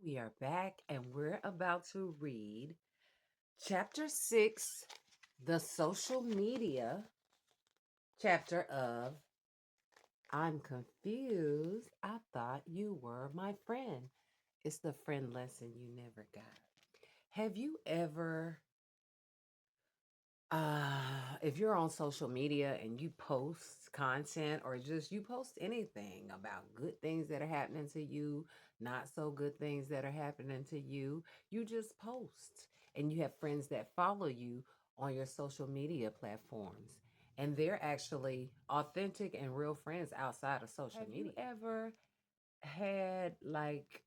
We are back and we're about to read chapter 6, the social media chapter of I'm confused. I thought you were my friend. It's the friend lesson you never got. Have you ever if you're on social media and you post content or just you post anything about good things that are happening to you, not so good things that are happening to you just post and you have friends that follow you on your social media platforms and they're actually authentic and real friends outside of social media. Have you ever had like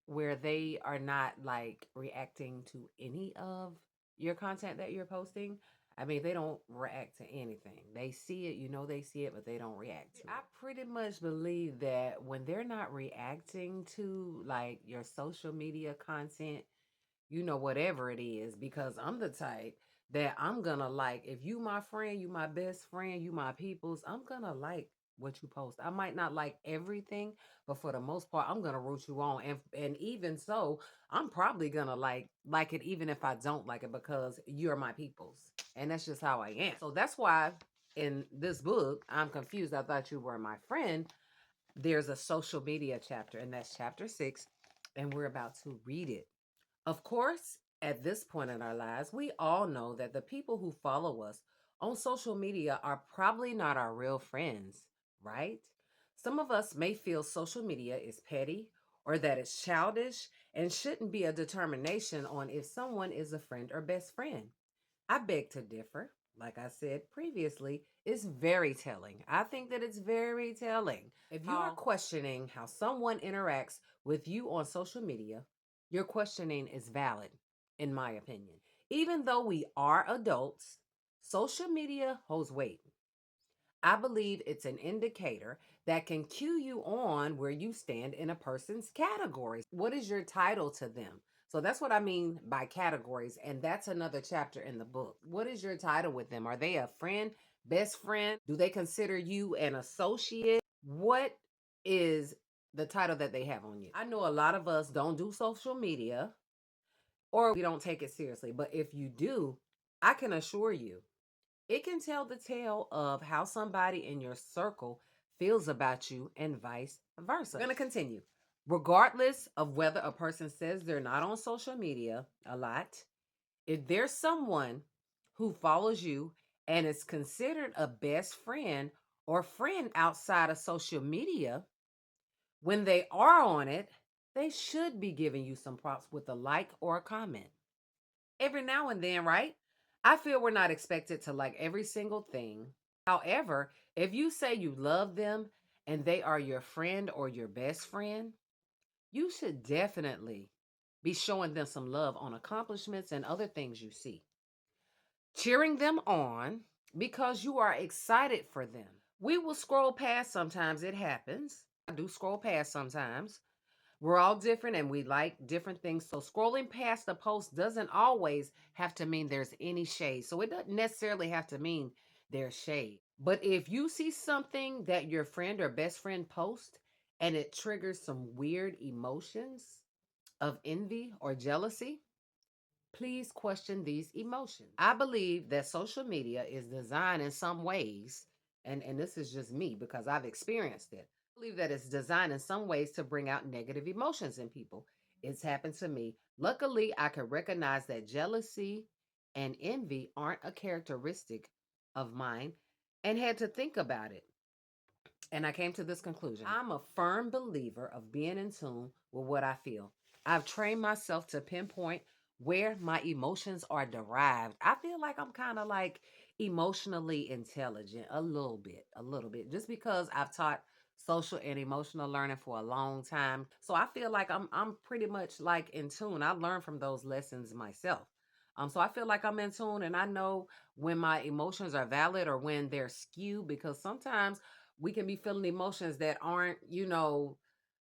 where they are not like reacting to any of your content that you're posting? I mean, they don't react to anything. They see it, they see it, but they don't react to it. I pretty much believe that when they're not reacting to like your social media content, whatever it is, because I'm the type that I'm gonna like, if you my friend, you my best friend, you my peoples, I'm gonna like what you post. I might not like everything, but for the most part, I'm gonna root you on. And even so, I'm probably gonna like it even if I don't like it because you're my peoples. And that's just how I am. So that's why in this book, I'm confused. I thought you were my friend. There's a social media chapter, and that's chapter 6, and we're about to read it. Of course, at this point in our lives, we all know that the people who follow us on social media are probably not our real friends, right? Some of us may feel social media is petty or that it's childish and shouldn't be a determination on if someone is a friend or best friend. I beg to differ. Like I said previously, it's very telling. I think that it's very telling. If you are questioning how someone interacts with you on social media, your questioning is valid, in my opinion. Even though we are adults, social media holds weight. I believe it's an indicator that can cue you on where you stand in a person's categories. What is your title to them? So that's what I mean by categories. And that's another chapter in the book. What is your title with them? Are they a friend, best friend? Do they consider you an associate? What is the title that they have on you? I know a lot of us don't do social media or we don't take it seriously. But if you do, I can assure you it can tell the tale of how somebody in your circle feels about you and vice versa. I'm going to continue. Regardless of whether a person says they're not on social media a lot, if there's someone who follows you and is considered a best friend or friend outside of social media, when they are on it, they should be giving you some props with a like or a comment every now and then, right? I feel we're not expected to like every single thing. However, if you say you love them and they are your friend or your best friend, you should definitely be showing them some love on accomplishments and other things you see. Cheering them on because you are excited for them. We will scroll past sometimes, it happens. I do scroll past sometimes. We're all different and we like different things. So scrolling past the post doesn't always have to mean there's any shade. So it doesn't necessarily have to mean there's shade. But if you see something that your friend or best friend post and it triggers some weird emotions of envy or jealousy, please question these emotions. I believe that social media is designed in some ways, and this is just me because I've experienced it. I believe that it's designed in some ways to bring out negative emotions in people. It's happened to me. Luckily, I can recognize that jealousy and envy aren't a characteristic of mine and had to think about it. And I came to this conclusion. I'm a firm believer of being in tune with what I feel. I've trained myself to pinpoint where my emotions are derived. I feel like I'm kind of like emotionally intelligent a little bit, just because I've taught social and emotional learning for a long time. So I feel like I'm pretty much like in tune. I learned from those lessons myself. So I feel like I'm in tune and I know when my emotions are valid or when they're skewed because sometimes we can be feeling emotions that aren't,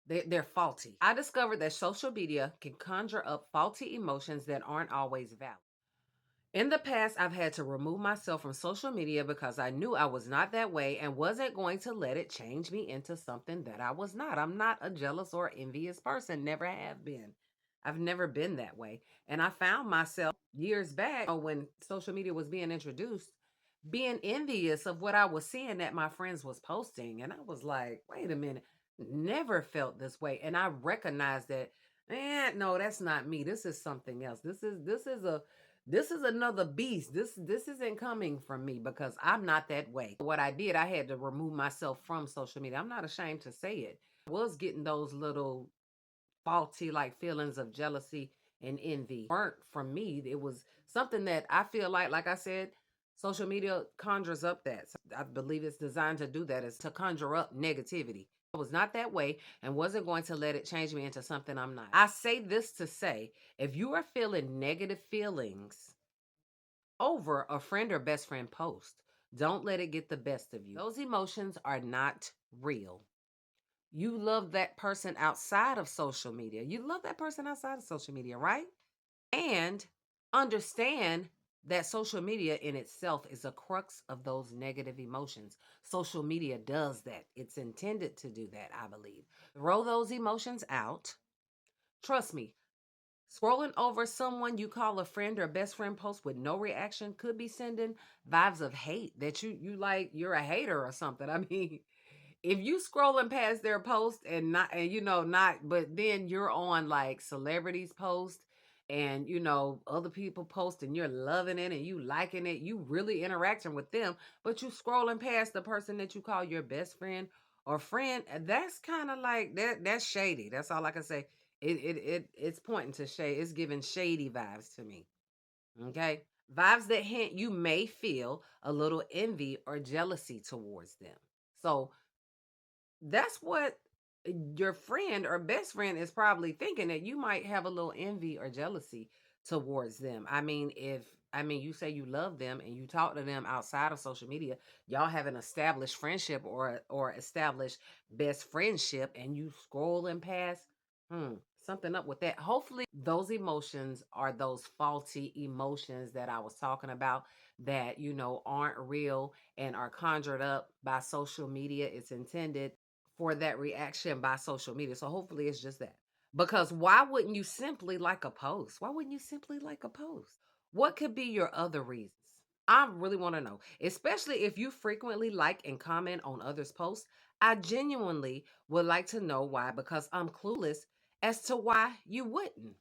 they're faulty. I discovered that social media can conjure up faulty emotions that aren't always valid. In the past, I've had to remove myself from social media because I knew I was not that way and wasn't going to let it change me into something that I was not. I'm not a jealous or envious person, never have been. I've never been that way. And I found myself years back when social media was being introduced, being envious of what I was seeing that my friends was posting. And I was like, wait a minute, never felt this way. And I recognized that, man, no, that's not me. This is something else. This is another beast. This isn't coming from me because I'm not that way. What I did, I had to remove myself from social media. I'm not ashamed to say it. I was getting those little faulty like feelings of jealousy and envy. Weren't from me. It was something that I feel like I said, social media conjures up that. So I believe it's designed to do that, is to conjure up negativity. I was not that way and wasn't going to let it change me into something I'm not. I say this to say, if you are feeling negative feelings over a friend or best friend post, don't let it get the best of you. Those emotions are not real. You love that person outside of social media. You love that person outside of social media, right? And understand that social media in itself is a crux of those negative emotions. Social media does that. It's intended to do that, I believe. Throw those emotions out. Trust me, scrolling over someone you call a friend or best friend post with no reaction could be sending vibes of hate that you like you're a hater or something. I mean, if you scrolling past their post and not and not, but then you're on like celebrities post and other people post and you're loving it and you liking it, you really interacting with them, but you scrolling past the person that you call your best friend or friend, that's kind of like that's shady. That's all I can say. It's pointing to shade. It's giving shady vibes to me. Okay, vibes that hint you may feel a little envy or jealousy towards them. So that's what your friend or best friend is probably thinking, that you might have a little envy or jealousy towards them. I mean, you say you love them and you talk to them outside of social media, y'all have an established friendship or established best friendship, and you scrolling past, hmm, something up with that. Hopefully those emotions are those faulty emotions that I was talking about, that aren't real and are conjured up by social media. It's intended for that reaction by social media. So hopefully it's just that. Because why wouldn't you simply like a post? Why wouldn't you simply like a post? What could be your other reasons? I really want to know, especially if you frequently like and comment on others' posts. I genuinely would like to know why, because I'm clueless as to why you wouldn't.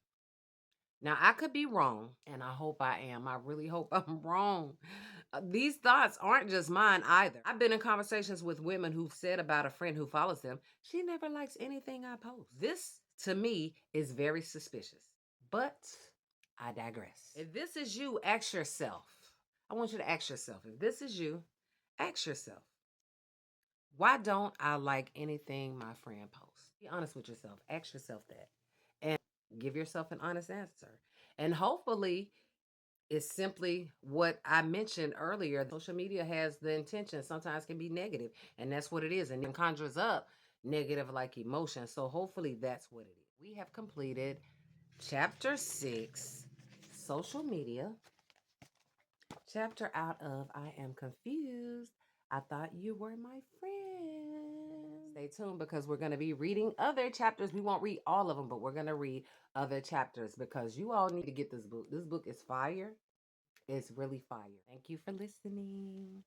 Now, I could be wrong, and I hope I am. I really hope I'm wrong. These thoughts aren't just mine either. I've been in conversations with women who've said about a friend who follows them, she never likes anything I post. This, to me, is very suspicious. But I digress. If this is you, ask yourself. I want you to ask yourself, if this is you, ask yourself, why don't I like anything my friend posts? Be honest with yourself. Ask yourself that. And give yourself an honest answer. And hopefully, it's simply what I mentioned earlier. Social media has the intention, sometimes can be negative, and that's what it is. And it conjures up negative like emotions. So hopefully that's what it is. We have completed chapter 6, social media. Chapter out of I am confused. I thought you were my friend. Stay tuned because we're going to be reading other chapters. We won't read all of them, but we're going to read other chapters because you all need to get this book. This book is fire. It's really fire. Thank you for listening.